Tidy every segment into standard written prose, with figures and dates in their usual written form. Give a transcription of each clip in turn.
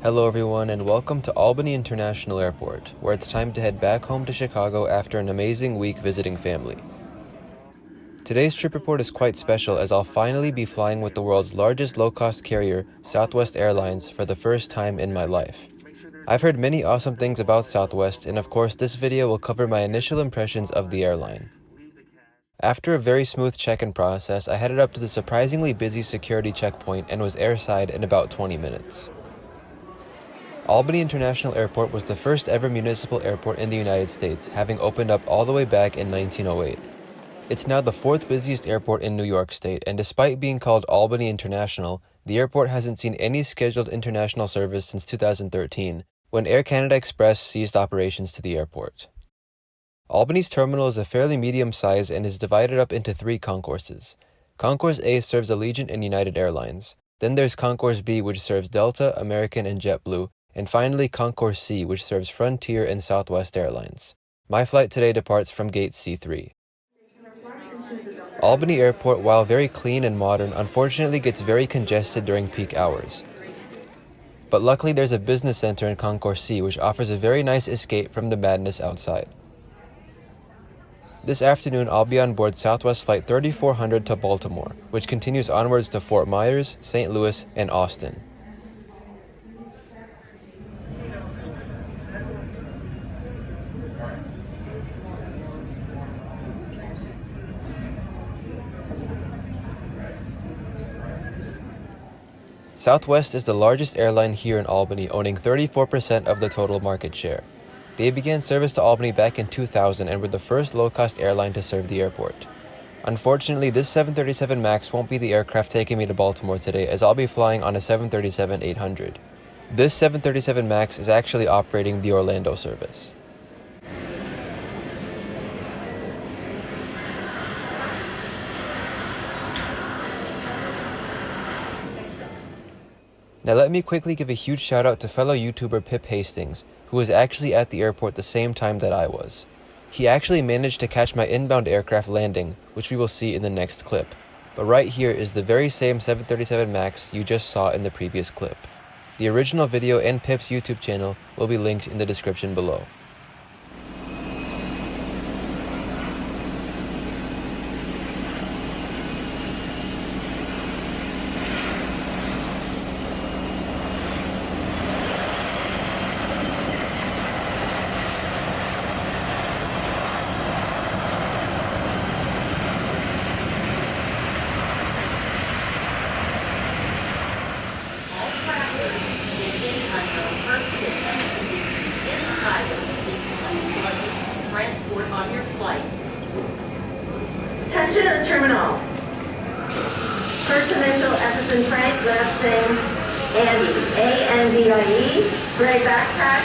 Hello everyone and welcome to Albany International Airport, where it's time to head back home to Chicago after an amazing week visiting family. Today's trip report is quite special as I'll finally be flying with the world's largest low-cost carrier, Southwest Airlines, for the first time in my life. I've heard many awesome things about Southwest, and of course this video will cover my initial impressions of the airline. After a very smooth check-in process, I headed up to the surprisingly busy security checkpoint and was airside in about 20 minutes. Albany International Airport was the first ever municipal airport in the United States, having opened up all the way back in 1908. It's now the fourth busiest airport in New York State, and despite being called Albany International, the airport hasn't seen any scheduled international service since 2013, when Air Canada Express ceased operations to the airport. Albany's terminal is a fairly medium size and is divided up into three concourses. Concourse A serves Allegiant and United Airlines. Then there's Concourse B, which serves Delta, American, and JetBlue. And finally, Concourse C, which serves Frontier and Southwest Airlines. My flight today departs from Gate C3. Albany Airport, while very clean and modern, unfortunately gets very congested during peak hours. But luckily there's a business center in Concourse C, which offers a very nice escape from the madness outside. This afternoon, I'll be on board Southwest Flight 3400 to Baltimore, which continues onwards to Fort Myers, St. Louis, and Austin. Southwest is the largest airline here in Albany, owning 34% of the total market share. They began service to Albany back in 2000 and were the first low-cost airline to serve the airport. Unfortunately, this 737 MAX won't be the aircraft taking me to Baltimore today, as I'll be flying on a 737-800. This 737 MAX is actually operating the Orlando service. Now let me quickly give a huge shout out to fellow YouTuber Pip Hastings, who was actually at the airport the same time that I was. He actually managed to catch my inbound aircraft landing, which we will see in the next clip. But right here is the very same 737 MAX you just saw in the previous clip. The original video and Pip's YouTube channel will be linked in the description below. Transport on your flight. Attention at the terminal. First initial Epperson Frank, last name Andy. A-N-D-I-E. Gray backpack.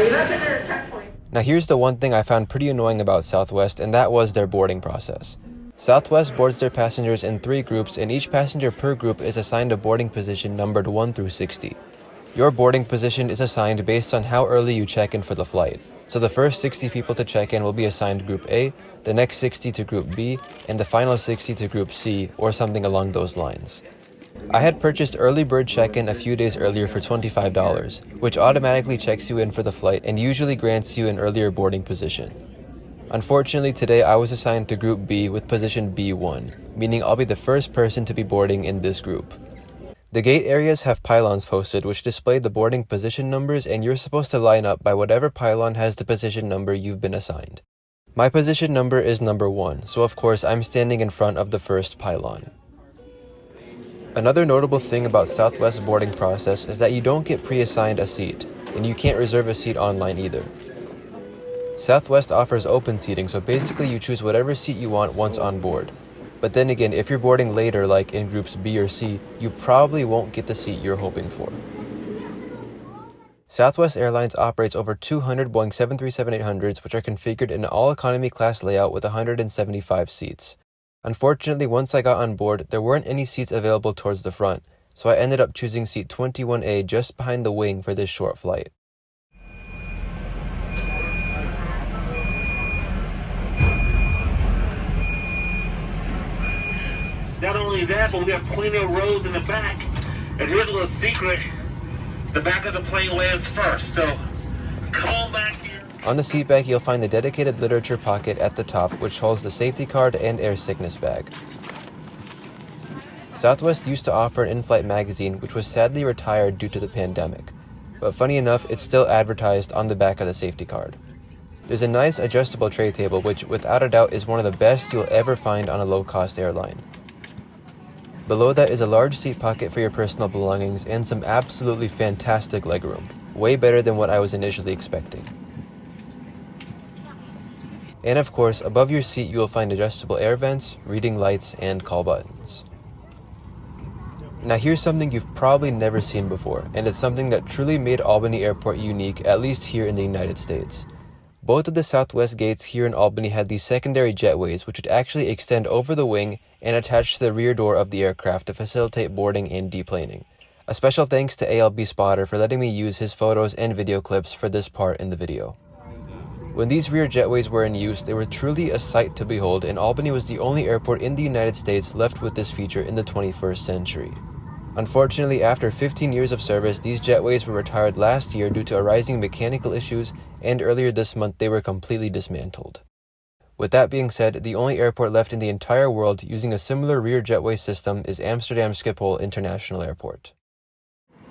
You left it at a checkpoint. Now here's the one thing I found pretty annoying about Southwest, and that was their boarding process. Southwest boards their passengers in 3 groups, and each passenger per group is assigned a boarding position numbered 1 through 60. Your boarding position is assigned based on how early you check in for the flight. So the first 60 people to check in will be assigned Group A, the next 60 to Group B, and the final 60 to Group C, or something along those lines. I had purchased early bird check-in a few days earlier for $25, which automatically checks you in for the flight and usually grants you an earlier boarding position. Unfortunately, today I was assigned to Group B with position B1, meaning I'll be the first person to be boarding in this group. The gate areas have pylons posted which display the boarding position numbers, and you're supposed to line up by whatever pylon has the position number you've been assigned. My position number is number 1, so of course I'm standing in front of the first pylon. Another notable thing about Southwest's boarding process is that you don't get pre-assigned a seat, and you can't reserve a seat online either. Southwest offers open seating, so basically you choose whatever seat you want once on board. But then again, if you're boarding later, like in groups B or C, you probably won't get the seat you're hoping for. Southwest Airlines operates over 200 Boeing 737-800s, which are configured in an all-economy class layout with 175 seats. Unfortunately, once I got on board, there weren't any seats available towards the front, so I ended up choosing seat 21A just behind the wing for this short flight. Not only that, but we have plenty of rows in the back. And here's a little secret. the back of the plane lands first, so come on back here. On the seat back, you'll find the dedicated literature pocket at the top, which holds the safety card and air sickness bag. Southwest used to offer an in-flight magazine, which was sadly retired due to the pandemic. But funny enough, it's still advertised on the back of the safety card. There's a nice adjustable tray table, which without a doubt is one of the best you'll ever find on a low-cost airline. Below that is a large seat pocket for your personal belongings and some absolutely fantastic legroom. Way better than what I was initially expecting. And of course, above your seat you will find adjustable air vents, reading lights, and call buttons. Now here's something you've probably never seen before, and it's something that truly made Albany Airport unique, at least here in the United States. Both of the Southwest gates here in Albany had these secondary jetways, which would actually extend over the wing and attach to the rear door of the aircraft to facilitate boarding and deplaning. A special thanks to ALB Spotter for letting me use his photos and video clips for this part in the video. When these rear jetways were in use, they were truly a sight to behold, and Albany was the only airport in the United States left with this feature in the 21st century. Unfortunately, after 15 years of service, these jetways were retired last year due to arising mechanical issues, and earlier this month they were completely dismantled. With that being said, the only airport left in the entire world using a similar rear jetway system is Amsterdam Schiphol International Airport.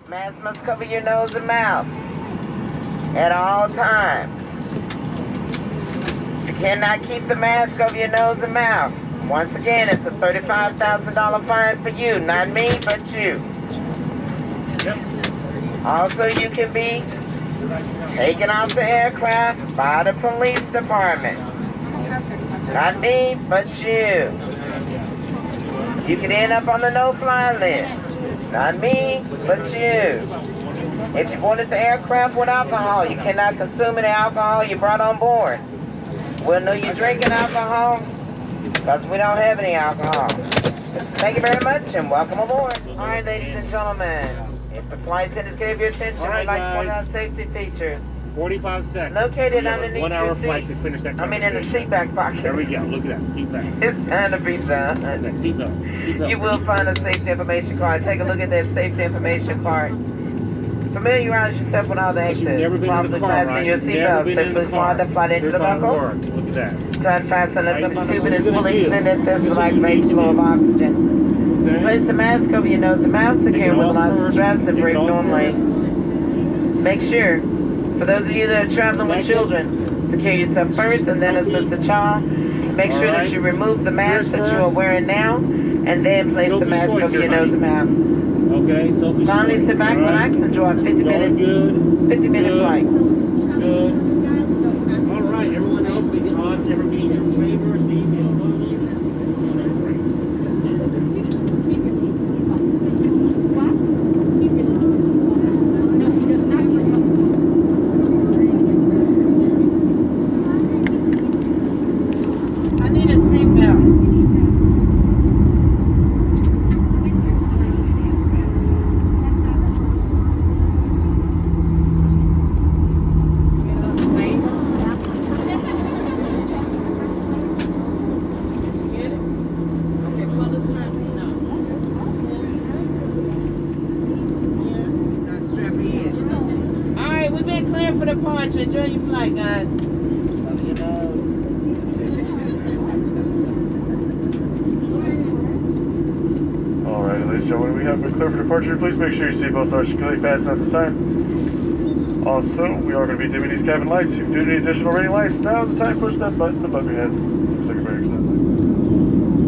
Mask must cover your nose and mouth at all times. You cannot keep the mask over your nose and mouth. Once again, it's a $35,000 fine for you, not me, but you. Yep. Also, you can be taken off the aircraft by the police department. Not me, but you. You can end up on the no-fly list. Not me, but you. If you boarded the aircraft with alcohol, you cannot consume any alcohol you brought on board. We'll know you're drinking alcohol because we don't have any alcohol. Thank you very much and welcome aboard. All right, ladies and gentlemen, if the flight attendants gave your attention, we'd like to point out safety features. 45 seconds. Located underneath 1 hour your flight seat. to finish that I mean, in the conversation. seat back pocket. There we go. Look at that seat back. It's time to be done. That seatbelt. You will find a safety information card. Take a look at that safety information card. Familiarize yourself with all the exits. You've never been in the car, fasten right? your Never seatbelt. been in the Simply car. slide the flight into Here's the how it buckle. works. Look at that. Turn fast and let the Right, tube this is is what fully you're gonna extended. do. This is This is like what you main need to flow of do. oxygen. Okay? Place the mask over your nose and mouth, Take secure it with off lots of first. straps and Take break it off normally. first. Make sure, for those of you that are traveling with children, secure yourself first and then assist the child. Make sure that you remove the mask that you are wearing now and then place the mask over your nose and mouth. Okay, Sophie's Finally, choice, sit back, all right? relax, enjoy a 50-minute Good. flight. Good. All right, everyone else, make the odds ever be in your favor. I need a seatbelt. For departure. Enjoy your flight, guys. Love your nose. Alright, ladies and gentlemen, we have been clear for departure. Please make sure your seatbelts are securely fastened at this time. Also, we are going to be dimming these cabin lights. If you do need additional rating lights, now is the time to push that button above your head. Secretary, stand by.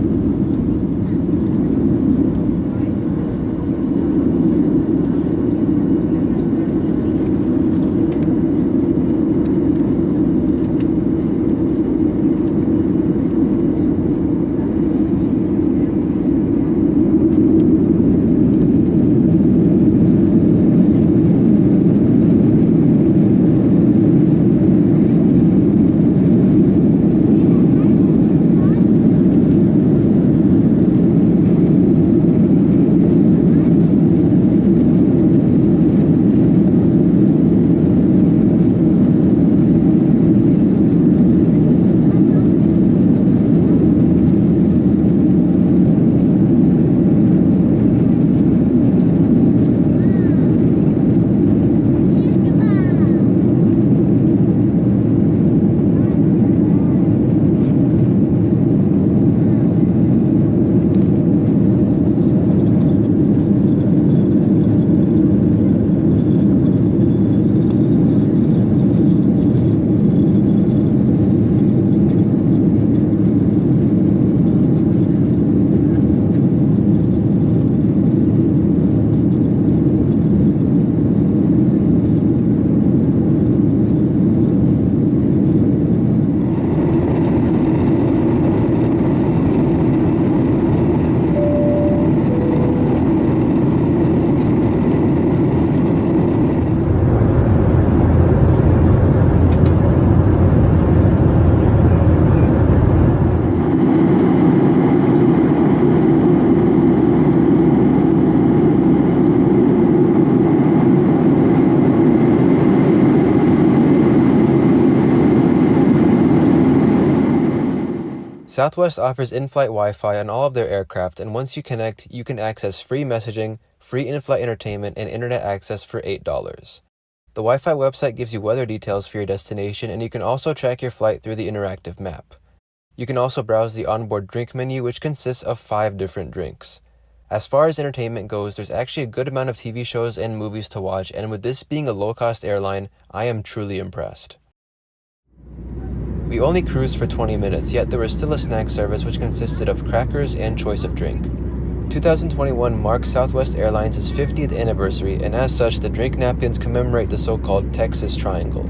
Southwest offers in-flight Wi-Fi on all of their aircraft, and once you connect, you can access free messaging, free in-flight entertainment, and internet access for $8. The Wi-Fi website gives you weather details for your destination, and you can also track your flight through the interactive map. You can also browse the onboard drink menu, which consists of 5 different drinks. As far as entertainment goes, there's actually a good amount of TV shows and movies to watch, and with this being a low-cost airline, I am truly impressed. We only cruised for 20 minutes, yet there was still a snack service which consisted of crackers and choice of drink. 2021 marks Southwest Airlines' 50th anniversary, and as such, the drink napkins commemorate the so-called Texas Triangle.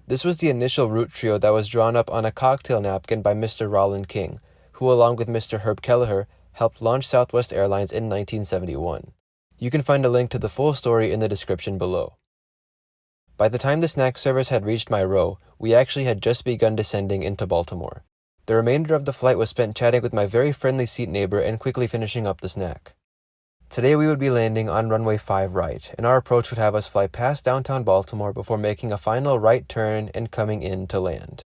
This was the initial route trio that was drawn up on a cocktail napkin by Mr. Roland King, who along with Mr. Herb Kelleher, helped launch Southwest Airlines in 1971. You can find a link to the full story in the description below. By the time the snack service had reached my row, we actually had just begun descending into Baltimore. The remainder of the flight was spent chatting with my very friendly seat neighbor and quickly finishing up the snack. Today we would be landing on runway 5 right, and our approach would have us fly past downtown Baltimore before making a final right turn and coming in to land.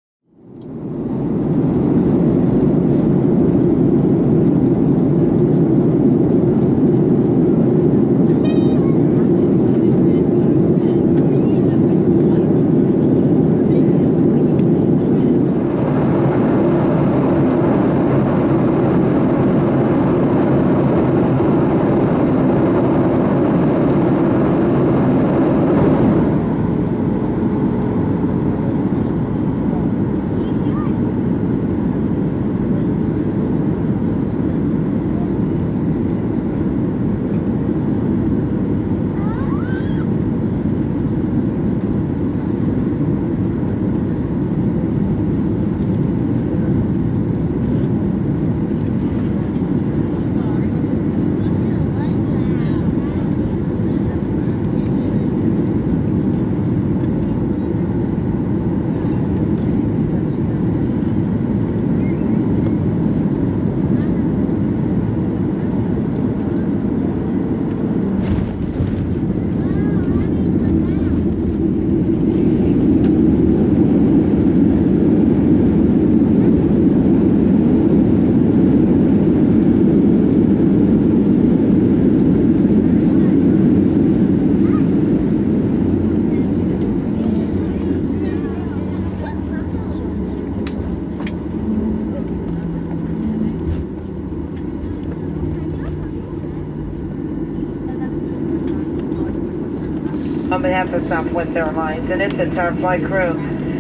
On behalf of Southwest Airlines and its entire flight crew,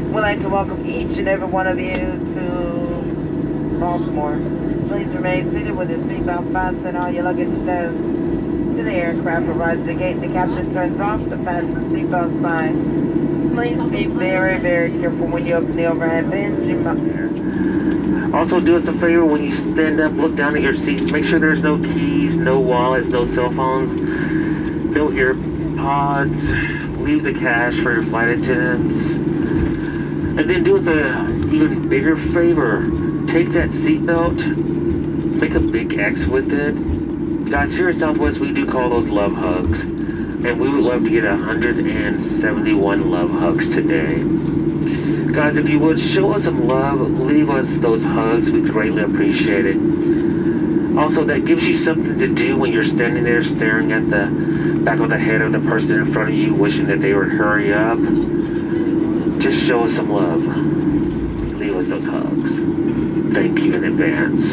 we'd like to welcome each and every one of you to Baltimore. Please remain seated with your seatbelt fastened and all your luggage stowed to the aircraft arrives the gate and the captain turns off the fasten seatbelt sign. Please be very, very careful when you open the overhead bins. Also, do us a favor when you stand up, look down at your seats. Make sure there's no keys, no wallets, no cell phones, no AirPods. Leave the cash for your flight attendants. And then do us an even bigger favor. Take that seatbelt, make a big X with it. Guys, here at Southwest, we do call those love hugs. And we would love to get 171 love hugs today. Guys, if you would, show us some love, leave us those hugs, we'd greatly appreciate it. Also, that gives you something to do when you're standing there staring at the back of the head of the person in front of you, wishing that they would hurry up. Just show us some love. Leave us those hugs. Thank you in advance.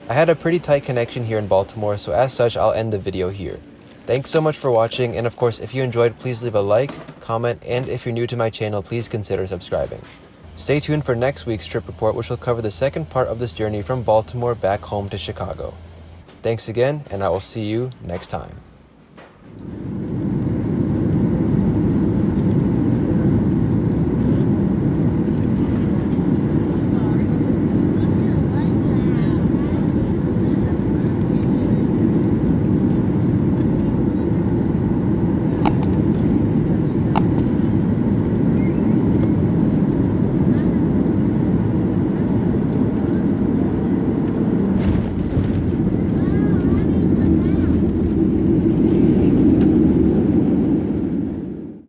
I had a pretty tight connection here in Baltimore, so as such, I'll end the video here. Thanks so much for watching, and of course, if you enjoyed, please leave a like, comment, and if you're new to my channel, please consider subscribing. Stay tuned for next week's trip report, which will cover the second part of this journey from Baltimore back home to Chicago. Thanks again, and I will see you next time.